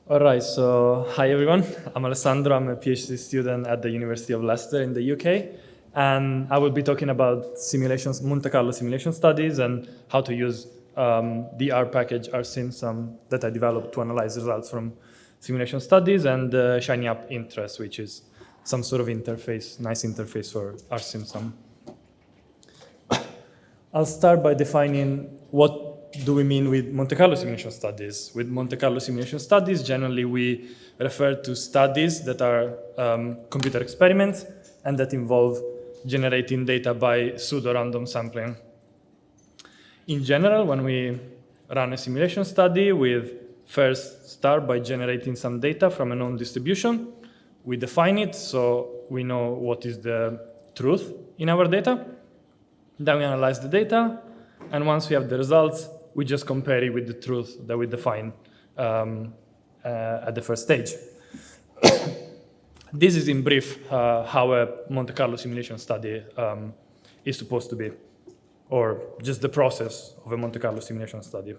All right, so hi everyone. I'm Alessandro. I'm a PhD student at the University of Leicester in the UK. And I will be talking about simulations, Monte Carlo simulation studies and how to use the R package rsimsum that I developed to analyze results from simulation studies and Shiny App Interest, which is some sort of interface, nice interface for rsimsum. I'll start by defining what do we mean with Monte Carlo simulation studies. With Monte Carlo simulation studies, generally we refer to studies that are computer experiments and that involve generating data by pseudo-random sampling. In general, when we run a simulation study, we first start by generating some data from a known distribution. We define it so we know what is the truth in our data. Then we analyze the data, and once we have the results, we just compare it with the truth that we define at the first stage. This is in brief how a Monte Carlo simulation study is supposed to be, or just the process of a Monte Carlo simulation study.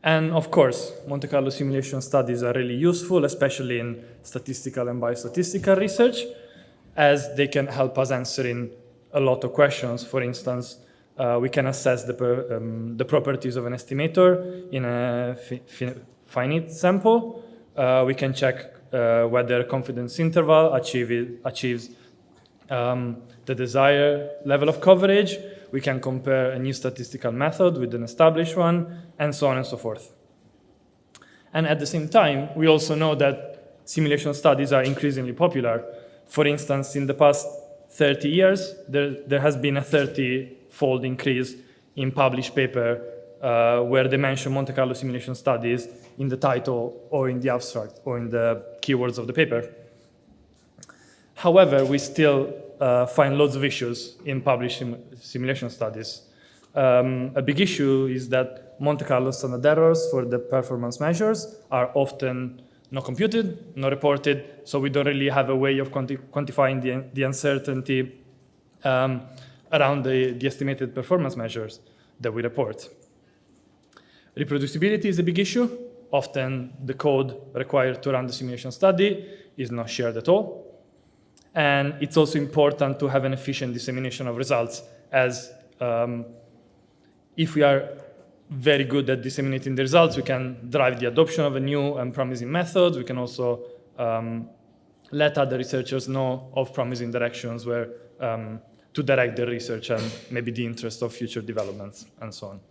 And of course, Monte Carlo simulation studies are really useful, especially in statistical and biostatistical research, as they can help us answering a lot of questions. For instance, we can assess the properties of an estimator in a finite sample. We can check whether confidence interval achieves the desired level of coverage. We can compare a new statistical method with an established one, and so on and so forth. And at the same time, we also know that simulation studies are increasingly popular. For instance, in the past 30 years, there has been a 30-fold increase in published paper where they mention Monte Carlo simulation studies in the title or in the abstract or in the keywords of the paper. However, we still find lots of issues in published simulation studies. A big issue is that Monte Carlo standard errors for the performance measures are often not computed, not reported, so we don't really have a way of quantifying the uncertainty around the estimated performance measures that we report. Reproducibility is a big issue. Often the code required to run the simulation study is not shared at all. And it's also important to have an efficient dissemination of results, as if we are very good at disseminating the results, we can drive the adoption of a new and promising method. We can also let other researchers know of promising directions where to direct their research and maybe the interest of future developments and so on.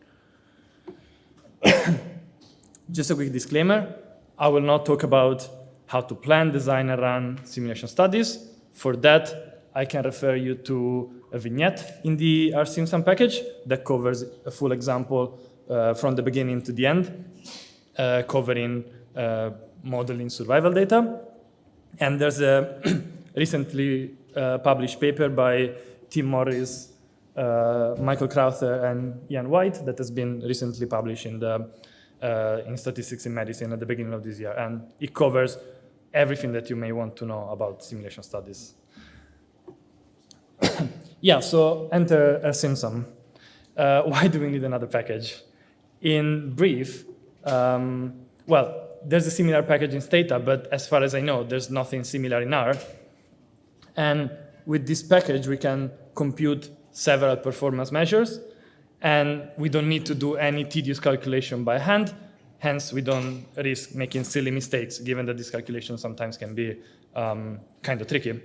Just a quick disclaimer, I will not talk about how to plan, design, and run simulation studies. For that, I can refer you to a vignette in the rsimsum package that covers a full example from the beginning to the end, covering modeling survival data. And there's a recently published paper by Tim Morris, Michael Crowther, and Ian White that has been recently published in Statistics in Medicine at the beginning of this year. And it covers everything that you may want to know about simulation studies. Yeah, so enter rsimsum. Why do we need another package? In brief, well, there's a similar package in Stata, but as far as I know, there's nothing similar in R. And with this package, we can compute several performance measures, and we don't need to do any tedious calculation by hand. Hence, we don't risk making silly mistakes, given that these calculations sometimes can be kind of tricky.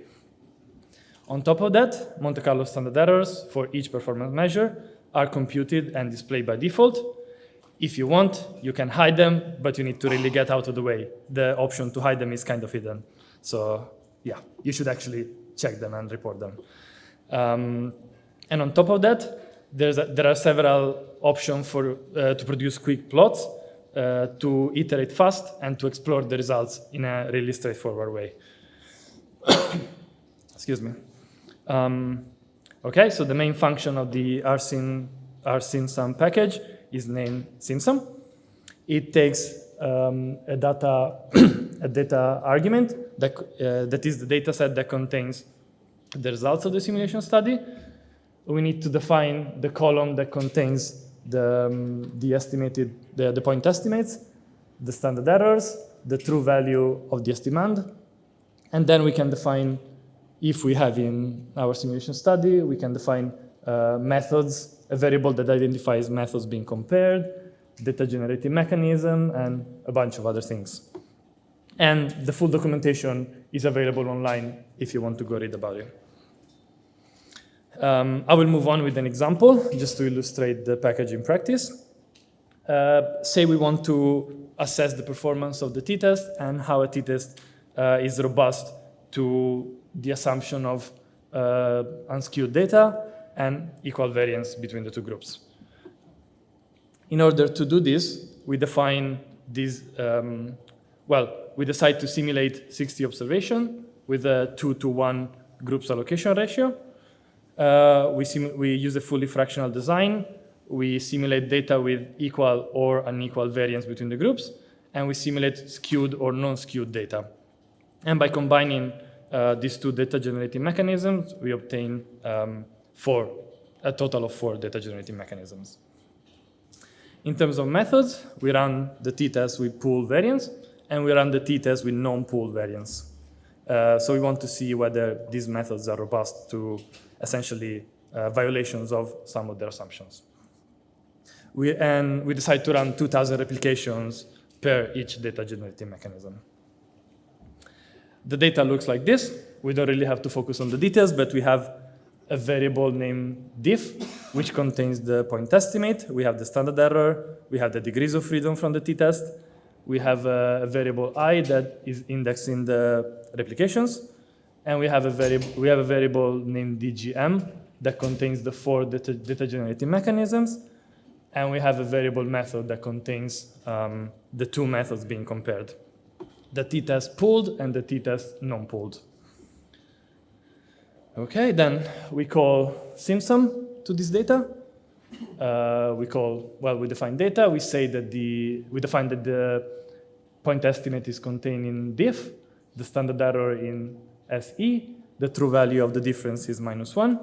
On top of that, Monte Carlo standard errors for each performance measure are computed and displayed by default. If you want, you can hide them, but you need to really get out of the way. The option to hide them is kind of hidden. So yeah, you should actually check them and report them. And on top of that, there are several options to produce quick plots, to iterate fast, and to explore the results in a really straightforward way. Excuse me. Okay, so the main function of the rsimsum package is named simsum. It takes a data argument that is the data set that contains the results of the simulation study. We need to define the column that contains the point estimates, the standard errors, the true value of the estimand, and then we can define, if we have in our simulation study, we can define methods, a variable that identifies methods being compared, data generating mechanism, and a bunch of other things. And the full documentation is available online if you want to go read about it. I will move on with an example just to illustrate the package in practice. Say we want to assess the performance of the t-test and how a t-test is robust to the assumption of unskewed data and equal variance between the two groups. In order to do this, we define these, we decide to simulate 60 observation with a 2-to-1 groups allocation ratio. We use a fully fractional design. We simulate data with equal or unequal variance between the groups, and we simulate skewed or non-skewed data. And by combining these two data generating mechanisms, we obtain a total of 4 data generating mechanisms. In terms of methods, we run the t-test with pooled variance, and we run the t-test with non-pooled variance. So we want to see whether these methods are robust to essentially violations of some of their assumptions. We decide to run 2,000 replications per each data generating mechanism. The data looks like this. We don't really have to focus on the details, but we have a variable named diff, which contains the point estimate. We have the standard error. We have the degrees of freedom from the t-test. We have a variable I that is indexing the replications. And we have a variable named dgm that contains the 4 data generating mechanisms. And we have a variable method that contains the 2 methods being compared, the t-test pooled and the t-test non-pooled. Okay, then we call rsimsum to this data. We define data. We say that we define that the point estimate is contained in diff, the standard error in SE, the true value of the difference is -1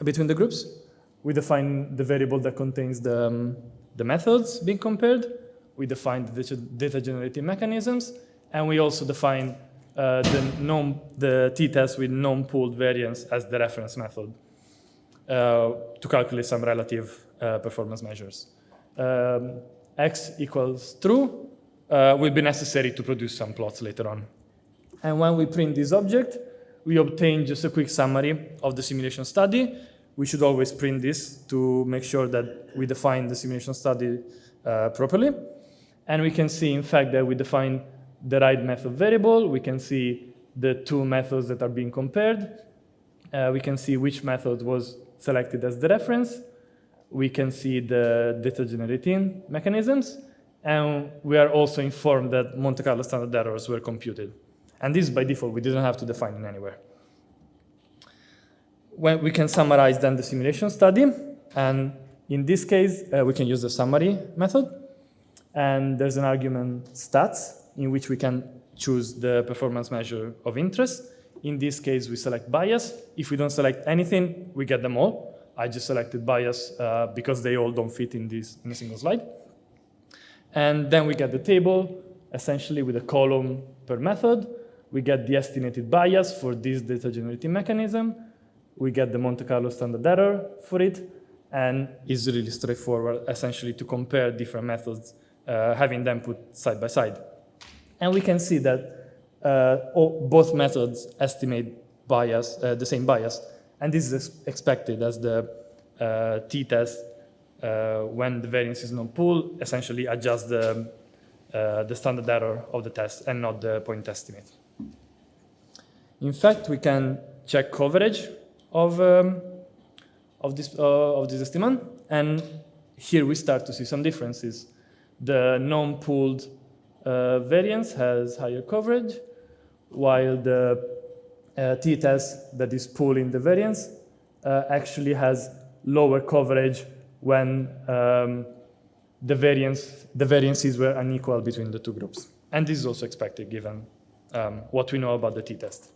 between the groups. We define the variable that contains the methods being compared. We define the data generating mechanisms, and we also define the t-test with non-pooled variance as the reference method to calculate some relative performance measures. X equals true will be necessary to produce some plots later on. And when we print this object, we obtain just a quick summary of the simulation study. We should always print this to make sure that we define the simulation study properly. And we can see, in fact, that we define the right method variable. We can see the 2 methods that are being compared. We can see which method was selected as the reference. We can see the data generating mechanisms. And we are also informed that Monte Carlo standard errors were computed. And this by default, we didn't have to define it anywhere. When we can summarize then the simulation study. And in this case, we can use the summary method. And there's an argument stats in which we can choose the performance measure of interest. In this case, we select bias. If we don't select anything, we get them all. I just selected bias because they all don't fit in a single slide. And then we get the table, essentially with a column per method. We get the estimated bias for this data generating mechanism. We get the Monte Carlo standard error for it. And it's really straightforward, essentially, to compare different methods, having them put side by side. And we can see that both methods estimate bias, the same bias. And this is expected as the t-test, when the variance is non-pooled, essentially adjusts the standard error of the test and not the point estimate. In fact, we can check coverage of this estimate. And here we start to see some differences. The non-pooled variance has higher coverage, while the t-test that is pooling the variance actually has lower coverage when the variances were unequal between the 2 groups. And this is also expected given what we know about the t-test.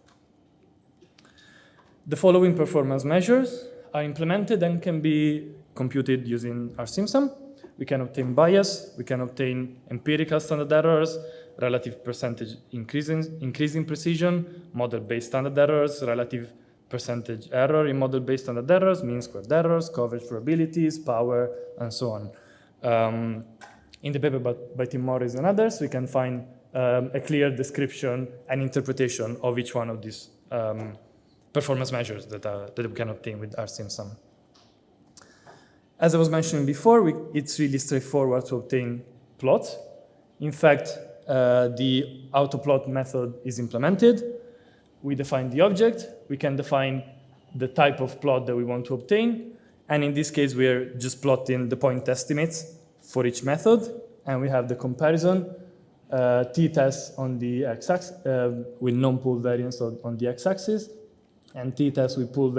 The following performance measures are implemented and can be computed using rsimsum. we can obtain bias, we can obtain empirical standard errors, relative percentage increasing precision, model-based standard errors, relative percentage error in model-based standard errors, mean squared errors, coverage probabilities, power, and so on. In the paper by Tim Morris and others, we can find a clear description and interpretation of each one of these performance measures that we can obtain with rsimsum. As I was mentioning before, it's really straightforward to obtain plots. In fact, the autoplot method is implemented. We define the object. We can define the type of plot that we want to obtain. And in this case, we're just plotting the point estimates for each method. And we have the comparison t-test on the x-axis with non-pool variance on the x-axis, and t-test with pool